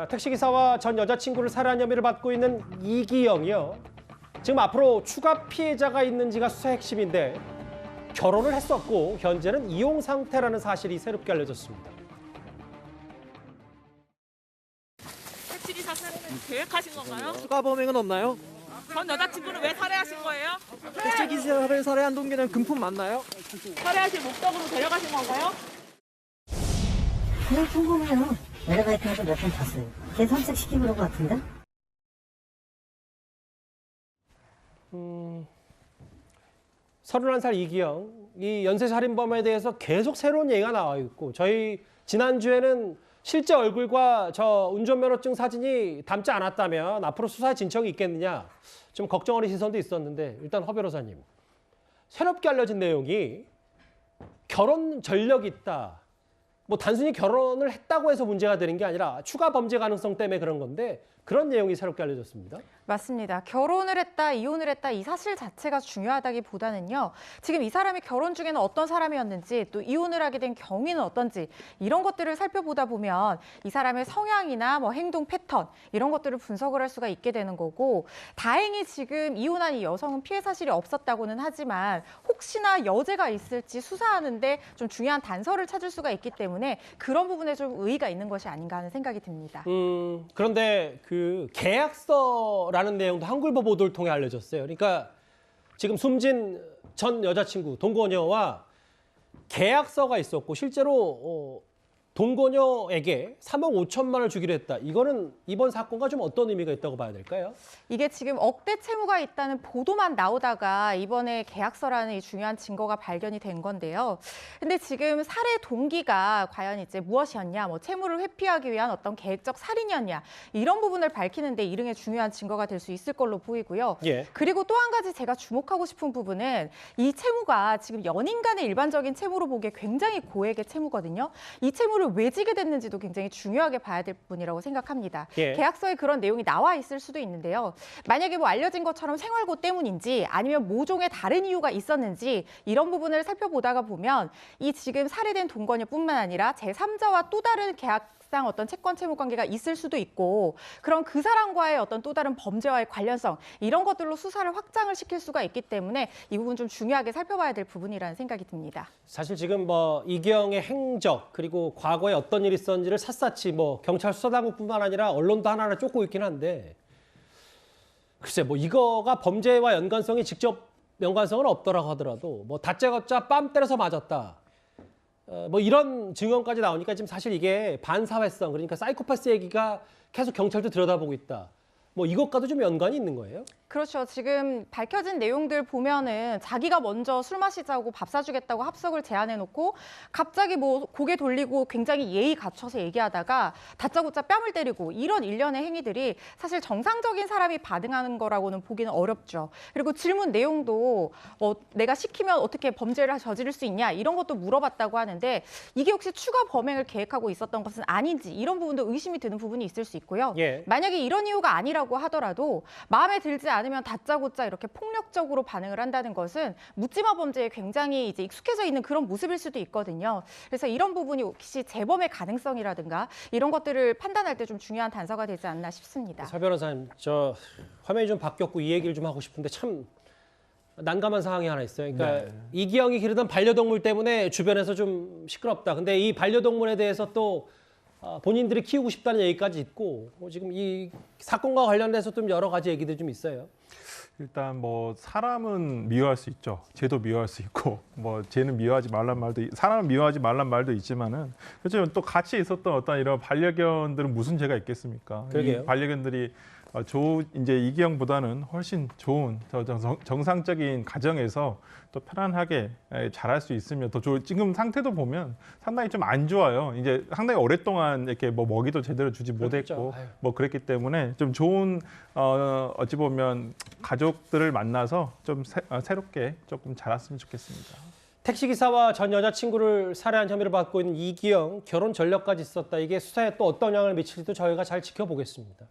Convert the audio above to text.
택시기사와 전 여자친구를 살해한 혐의를 받고 있는 이기영이요. 지금 앞으로 추가 피해자가 있는지가 수사의 핵심인데 결혼을 했었고 현재는 이용 상태라는 사실이 새롭게 알려졌습니다. 택시기사 살해는 계획하신 건가요? 추가 범행은 없나요? 전 여자친구를 왜 살해하신 거예요? 택시기사를 살해한 동기는 금품 맞나요? 살해하실 목적으로 데려가신 건가요? 그냥 평범해요. 엘리베이터에서 몇 번 탔어요. 걔 산책시키고 그런 것 같은데? 31살 이기영, 이 연쇄살인범에 대해서 계속 새로운 얘기가 나와 있고 저희 지난주에는 실제 얼굴과 저 운전면허증 사진이 닮지 않았다면 앞으로 수사에 진척이 있겠느냐 좀 걱정하는 시선도 있었는데 일단 허 변호사님, 새롭게 알려진 내용이 결혼 전력이 있다. 뭐 단순히 결혼을 했다고 해서 문제가 되는 게 아니라 추가 범죄 가능성 때문에 그런 건데 그런 내용이 새롭게 알려졌습니다. 맞습니다. 결혼을 했다, 이혼을 했다 이 사실 자체가 중요하다기보다는요. 지금 이 사람이 결혼 중에는 어떤 사람이었는지 또 이혼을 하게 된 경위는 어떤지 이런 것들을 살펴보다 보면 이 사람의 성향이나 뭐 행동 패턴 이런 것들을 분석을 할 수가 있게 되는 거고 다행히 지금 이혼한 이 여성은 피해 사실이 없었다고는 하지만 혹시나 여죄가 있을지 수사하는데 좀 중요한 단서를 찾을 수가 있기 때문에 그런 부분에 좀 의의가 있는 것이 아닌가 하는 생각이 듭니다. 그런데 그 계약서라는 내용도 한글보 보도를 통해 알려졌어요. 그러니까 지금 숨진 전 여자친구 동거녀와 계약서가 있었고 실제로 동거녀에게 3억 5천만 원을 주기로 했다. 이거는 이번 사건과 좀 어떤 의미가 있다고 봐야 될까요? 이게 지금 억대 채무가 있다는 보도만 나오다가 이번에 계약서라는 이 중요한 증거가 발견이 된 건데요. 근데 지금 살해 동기가 과연 이제 무엇이었냐, 뭐 채무를 회피하기 위한 어떤 계획적 살인이었냐 이런 부분을 밝히는데 일응의 중요한 증거가 될 수 있을 걸로 보이고요. 예. 그리고 또 한 가지 제가 주목하고 싶은 부분은 이 채무가 지금 연인 간의 일반적인 채무로 보기에 굉장히 고액의 채무거든요. 이 채무를 왜 지게 됐는지도 굉장히 중요하게 봐야 될 부분이라고 생각합니다. 예. 계약서에 그런 내용이 나와 있을 수도 있는데요. 만약에 뭐 알려진 것처럼 생활고 때문인지 아니면 모종의 다른 이유가 있었는지 이런 부분을 살펴보다가 보면 이 지금 살해된 동거녀뿐만 아니라 제3자와 또 다른 계약상 어떤 채권 채무 관계가 있을 수도 있고 그럼 그 사람과의 어떤 또 다른 범죄와의 관련성 이런 것들로 수사를 확장을 시킬 수가 있기 때문에 이 부분 좀 중요하게 살펴봐야 될 부분이라는 생각이 듭니다. 사실 지금 뭐 이기영의 행적 그리고 과거에 어떤 일이 있었는지를 샅샅이 뭐 경찰 수사당국뿐만 아니라 언론도 하나하나 쫓고 있긴 한데 글쎄 뭐 이거가 범죄와 연관성이 직접 연관성은 없더라고 하더라도 뭐 다짜고짜 뺨 때려서 맞았다. 뭐 이런 증언까지 나오니까 지금 사실 이게 반사회성 그러니까 사이코패스 얘기가 계속 경찰도 들여다보고 있다. 뭐 이것과도 좀 연관이 있는 거예요? 그렇죠. 지금 밝혀진 내용들 보면은 자기가 먼저 술 마시자고 밥 사주겠다고 합석을 제안해놓고 갑자기 뭐 고개 돌리고 굉장히 예의 갖춰서 얘기하다가 다짜고짜 뺨을 때리고 이런 일련의 행위들이 사실 정상적인 사람이 반응하는 거라고는 보기는 어렵죠. 그리고 질문 내용도 내가 시키면 어떻게 범죄를 저지를 수 있냐 이런 것도 물어봤다고 하는데 이게 혹시 추가 범행을 계획하고 있었던 것은 아닌지 이런 부분도 의심이 드는 부분이 있을 수 있고요. 예. 만약에 이런 이유가 아니라고 하더라도 마음에 들지 않으면 다짜고짜 이렇게 폭력적으로 반응을 한다는 것은 묻지마 범죄에 굉장히 이제 익숙해져 있는 그런 모습일 수도 있거든요. 그래서 이런 부분이 혹시 재범의 가능성이라든가 이런 것들을 판단할 때 좀 중요한 단서가 되지 않나 싶습니다. 서 변호사님, 저 화면이 좀 바뀌었고 이 얘기를 좀 하고 싶은데 참 난감한 상황이 하나 있어요. 그러니까 이기영이 기르던 반려동물 때문에 주변에서 좀 시끄럽다. 근데 이 반려동물에 대해서 또 본인들이 키우고 싶다는 얘기까지 있고 지금 이 사건과 관련돼서 좀 여러 가지 얘기들이 좀 있어요. 일단 뭐 사람은 미워할 수 있죠. 쟤도 미워할 수 있고 뭐 쟤는 미워하지 말란 말도 사람은 미워하지 말란 말도 있지만은 그렇지만 또 같이 있었던 어떤 이런 반려견들은 무슨 죄가 있겠습니까? 그러게요. 이 반려견들이 이제 이기영보다는 훨씬 좋은 정상적인 가정에서 또 편안하게 자랄 수 있으면 더 좋을. 지금 상태도 보면 상당히 좀 안 좋아요. 이제 상당히 오랫동안 이렇게 뭐 먹이도 제대로 주지 못했고 아유. 뭐 그랬기 때문에 좀 좋은 어찌 보면 가족들을 만나서 좀 새롭게 조금 자랐으면 좋겠습니다. 택시기사와 전 여자친구를 살해한 혐의를 받고 있는 이기영, 결혼 전력까지 있었다. 이게 수사에 또 어떤 영향을 미칠지도 저희가 잘 지켜보겠습니다.